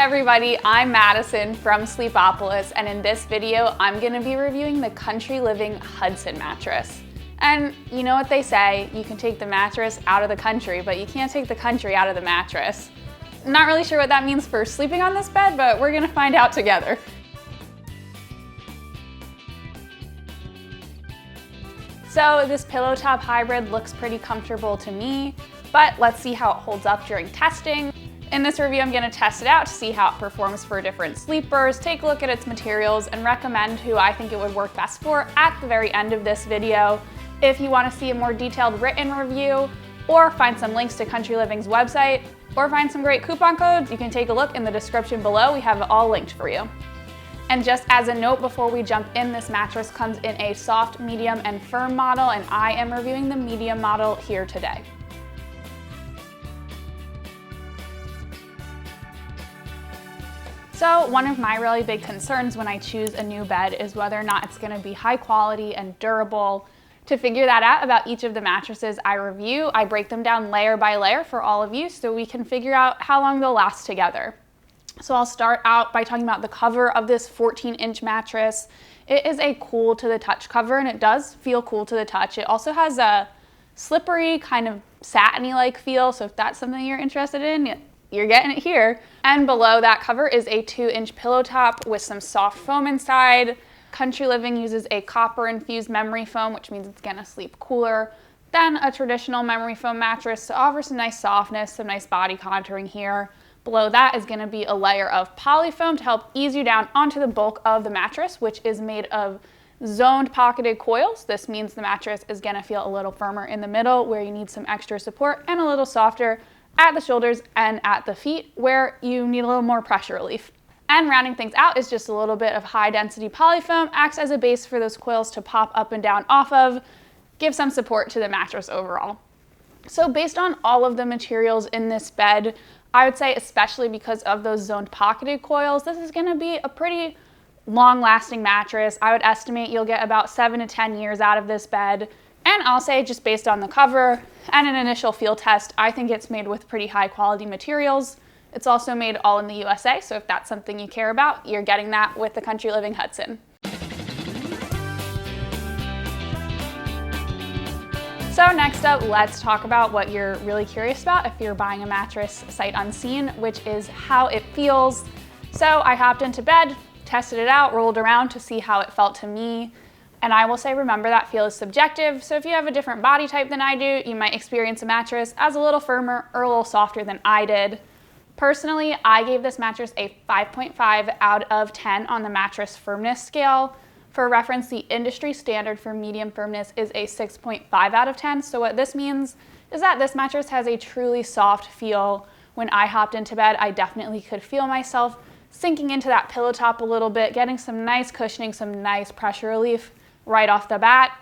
everybody, I'm Madison from Sleepopolis, and in this video, I'm gonna be reviewing the Country Living Hudson mattress. And you know what they say, you can take the mattress out of the country, but you can't take the country out of the mattress. Not really sure what that means for sleeping on this bed, but we're gonna find out together. So this pillow top hybrid looks pretty comfortable to me, but let's see how it holds up during testing. In this review, I'm gonna test it out to see how it performs for different sleepers, take a look at its materials, and recommend who I think it would work best for at the very end of this video. If you wanna see a more detailed written review, or find some links to Country Living's website, or find some great coupon codes, you can take a look in the description below. We have it all linked for you. And just as a note before we jump in, this mattress comes in a soft, medium, and firm model, and I am reviewing the medium model here today. So one of my really big concerns when I choose a new bed is whether or not it's gonna be high quality and durable. To figure that out about each of the mattresses I review, I break them down layer by layer for all of you so we can figure out how long they'll last together. So I'll start out by talking about the cover of this 14-inch mattress. It is a cool to the touch cover, and it does feel cool to the touch. It also has a slippery, kind of satiny-like feel, so if that's something you're interested in, you're getting it here. And below that cover is a 2-inch pillow top with some soft foam inside. Country Living uses a copper-infused memory foam, which means it's gonna sleep cooler than a traditional memory foam mattress to offer some nice softness, some nice body contouring here. Below that is gonna be a layer of polyfoam to help ease you down onto the bulk of the mattress, which is made of zoned pocketed coils. This means the mattress is gonna feel a little firmer in the middle where you need some extra support, and a little softer at the shoulders and at the feet where you need a little more pressure relief. And rounding things out is just a little bit of high density polyfoam, acts as a base for those coils to pop up and down off of, give some support to the mattress overall. So based on all of the materials in this bed, I would say, especially because of those zoned pocketed coils, this is gonna be a pretty long-lasting mattress. I would estimate you'll get about 7 to 10 years out of this bed. And I'll say, just based on the cover and an initial feel test, I think it's made with pretty high quality materials. It's also made all in the USA, so if that's something you care about, you're getting that with the Country Living Hudson. So next up, let's talk about what you're really curious about if you're buying a mattress sight unseen, which is how it feels. So I hopped into bed, tested it out, rolled around to see how it felt to me. And I will say, remember, that feel is subjective. So if you have a different body type than I do, you might experience a mattress as a little firmer or a little softer than I did. Personally, I gave this mattress a 5.5 out of 10 on the mattress firmness scale. For reference, the industry standard for medium firmness is a 6.5 out of 10. So what this means is that this mattress has a truly soft feel. When I hopped into bed, I definitely could feel myself sinking into that pillow top a little bit, getting some nice cushioning, some nice pressure relief right off the bat.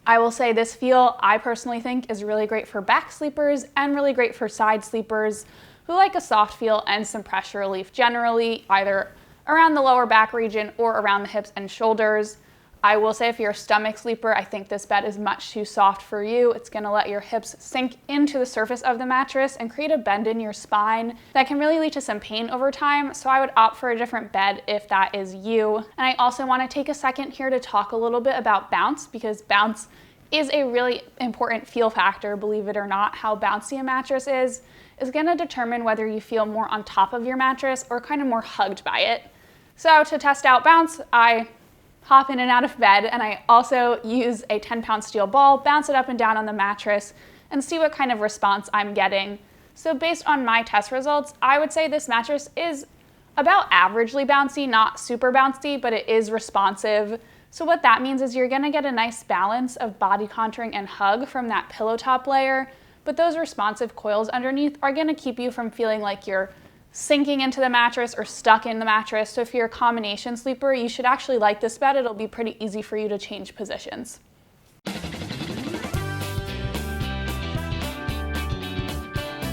I will say this feel, I personally think, is really great for back sleepers and really great for side sleepers who like a soft feel and some pressure relief generally, either around the lower back region or around the hips and shoulders. I will say, if you're a stomach sleeper, I think this bed is much too soft for you. It's gonna let your hips sink into the surface of the mattress and create a bend in your spine that can really lead to some pain over time. So I would opt for a different bed if that is you. And I also wanna take a second here to talk a little bit about bounce, because bounce is a really important feel factor, believe it or not. How bouncy a mattress is gonna determine whether you feel more on top of your mattress or kind of more hugged by it. So to test out bounce, I hop in and out of bed, and I also use a 10-pound steel ball, bounce it up and down on the mattress, and see what kind of response I'm getting. So based on my test results, I would say this mattress is about averagely bouncy, not super bouncy, but it is responsive. So what that means is you're gonna get a nice balance of body contouring and hug from that pillow top layer, but those responsive coils underneath are gonna keep you from feeling like you're sinking into the mattress or stuck in the mattress. So if you're a combination sleeper, you should actually like this bed. It'll be pretty easy for you to change positions.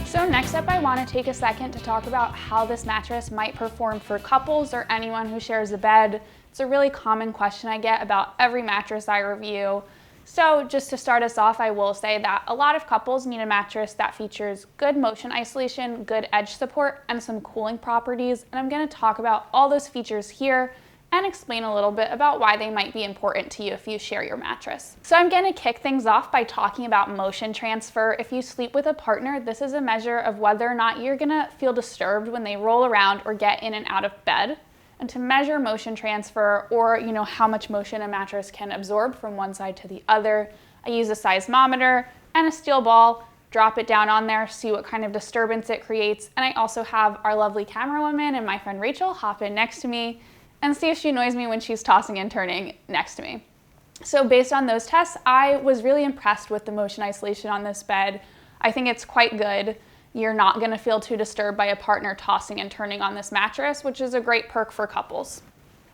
So next up, I want to take a second to talk about how this mattress might perform for couples or anyone who shares a bed. It's a really common question I get about every mattress I review. So just to start us off, I will say that a lot of couples need a mattress that features good motion isolation, good edge support, and some cooling properties. And I'm going to talk about all those features here and explain a little bit about why they might be important to you if you share your mattress. So I'm going to kick things off by talking about motion transfer. If you sleep with a partner, this is a measure of whether or not you're going to feel disturbed when they roll around or get in and out of bed. And to measure motion transfer, or how much motion a mattress can absorb from one side to the other, I use a seismometer and a steel ball, drop it down on there, see what kind of disturbance it creates. And I also have our lovely camera woman and my friend Rachel hop in next to me and see if she annoys me when she's tossing and turning next to me. So based on those tests, I was really impressed with the motion isolation on this bed. I think it's quite good. You're not going to feel too disturbed by a partner tossing and turning on this mattress, which is a great perk for couples.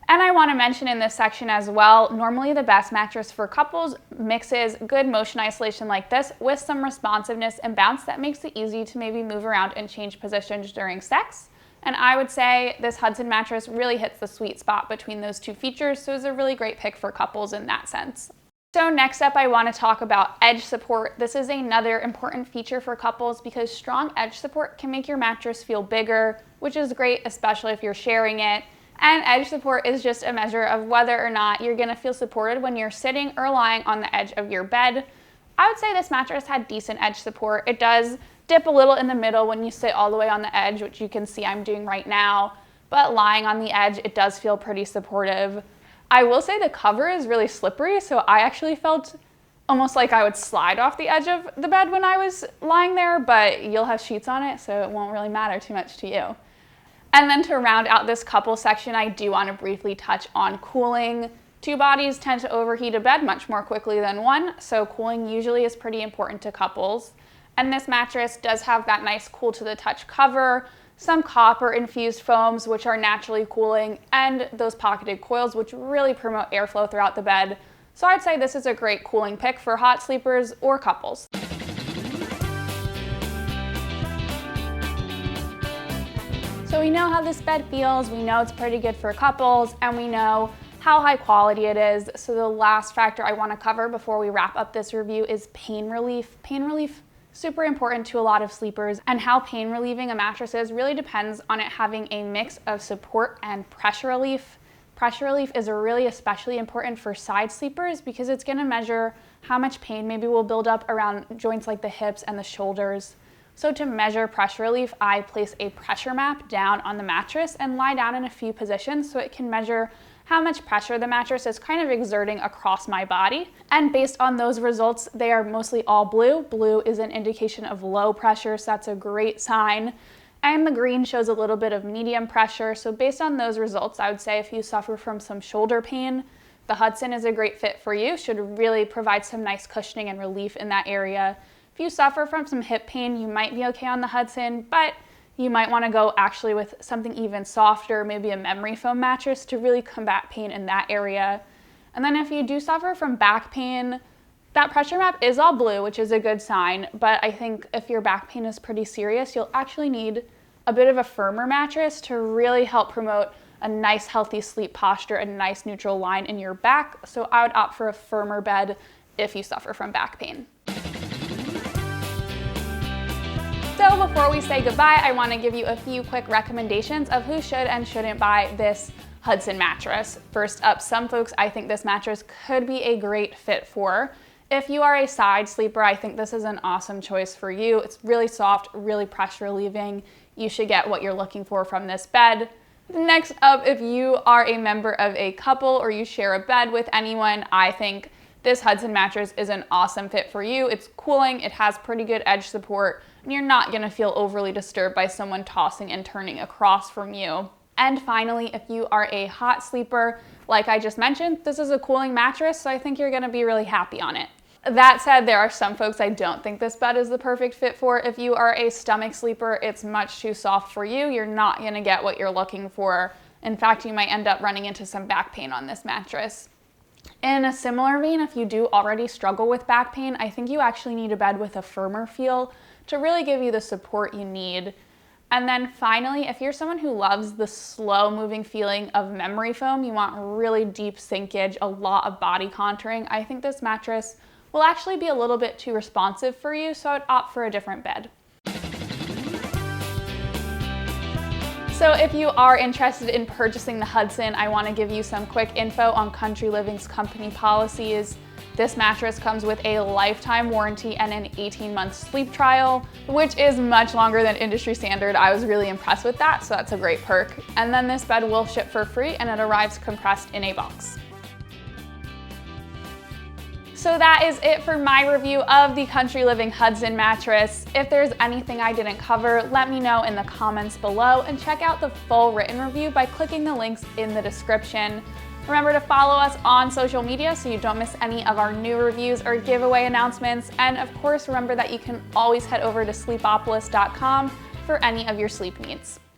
And I want to mention in this section as well, normally the best mattress for couples mixes good motion isolation like this with some responsiveness and bounce that makes it easy to maybe move around and change positions during sex. And I would say this Hudson mattress really hits the sweet spot between those two features, so it's a really great pick for couples in that sense. So next up, I want to talk about edge support. This is another important feature for couples because strong edge support can make your mattress feel bigger, which is great, especially if you're sharing it. And edge support is just a measure of whether or not you're going to feel supported when you're sitting or lying on the edge of your bed. I would say this mattress had decent edge support. It does dip a little in the middle when you sit all the way on the edge, which you can see I'm doing right now, but lying on the edge, it does feel pretty supportive. I will say the cover is really slippery, so I actually felt almost like I would slide off the edge of the bed when I was lying there, but you'll have sheets on it, so it won't really matter too much to you. And then to round out this couple section, I do want to briefly touch on cooling. Two bodies tend to overheat a bed much more quickly than one, so cooling usually is pretty important to couples. And this mattress does have that nice cool to the touch cover, some copper infused foams which are naturally cooling, and those pocketed coils which really promote airflow throughout the bed. So I'd say this is a great cooling pick for hot sleepers or couples. So we know how this bed feels, we know it's pretty good for couples, and we know how high quality it is. So the last factor I want to cover before we wrap up this review is pain relief. Pain relief, super important to a lot of sleepers, and how pain relieving a mattress is really depends on it having a mix of support and pressure relief. Pressure relief is really especially important for side sleepers because it's going to measure how much pain maybe will build up around joints like the hips and the shoulders. So to measure pressure relief, I place a pressure map down on the mattress and lie down in a few positions so it can measure how much pressure the mattress is kind of exerting across my body. And based on those results, they are mostly all blue. Blue is an indication of low pressure, so that's a great sign. And the green shows a little bit of medium pressure. So based on those results, I would say if you suffer from some shoulder pain, the Hudson is a great fit for you. Should really provide some nice cushioning and relief in that area. If you suffer from some hip pain, you might be okay on the Hudson, but you might want to go actually with something even softer, maybe a memory foam mattress to really combat pain in that area. And then if you do suffer from back pain, that pressure map is all blue, which is a good sign, but I think if your back pain is pretty serious, you'll actually need a bit of a firmer mattress to really help promote a nice healthy sleep posture, a nice neutral line in your back. So I would opt for a firmer bed if you suffer from back pain. So before we say goodbye, I want to give you a few quick recommendations of who should and shouldn't buy this Hudson mattress. First up, some folks I think this mattress could be a great fit for. If you are a side sleeper, I think this is an awesome choice for you. It's really soft, really pressure relieving. You should get what you're looking for from this bed. Next up, if you are a member of a couple or you share a bed with anyone, I think this Hudson mattress is an awesome fit for you. It's cooling, it has pretty good edge support, and you're not gonna feel overly disturbed by someone tossing and turning across from you. And finally, if you are a hot sleeper, like I just mentioned, this is a cooling mattress, so I think you're gonna be really happy on it. That said, there are some folks I don't think this bed is the perfect fit for. If you are a stomach sleeper, it's much too soft for you. You're not gonna get what you're looking for. In fact, you might end up running into some back pain on this mattress. In a similar vein, if you do already struggle with back pain, I think you actually need a bed with a firmer feel to really give you the support you need. And then finally, if you're someone who loves the slow moving feeling of memory foam, you want really deep sinkage, a lot of body contouring, I think this mattress will actually be a little bit too responsive for you, so I'd opt for a different bed. So if you are interested in purchasing the Hudson, I want to give you some quick info on Country Living's company policies. This mattress comes with a lifetime warranty and an 18-month sleep trial, which is much longer than industry standard. I was really impressed with that, so that's a great perk. And then this bed will ship for free and it arrives compressed in a box. So that is it for my review of the Country Living Hudson mattress. If there's anything I didn't cover, let me know in the comments below, and check out the full written review by clicking the links in the description. Remember to follow us on social media so you don't miss any of our new reviews or giveaway announcements. And of course, remember that you can always head over to sleepopolis.com for any of your sleep needs.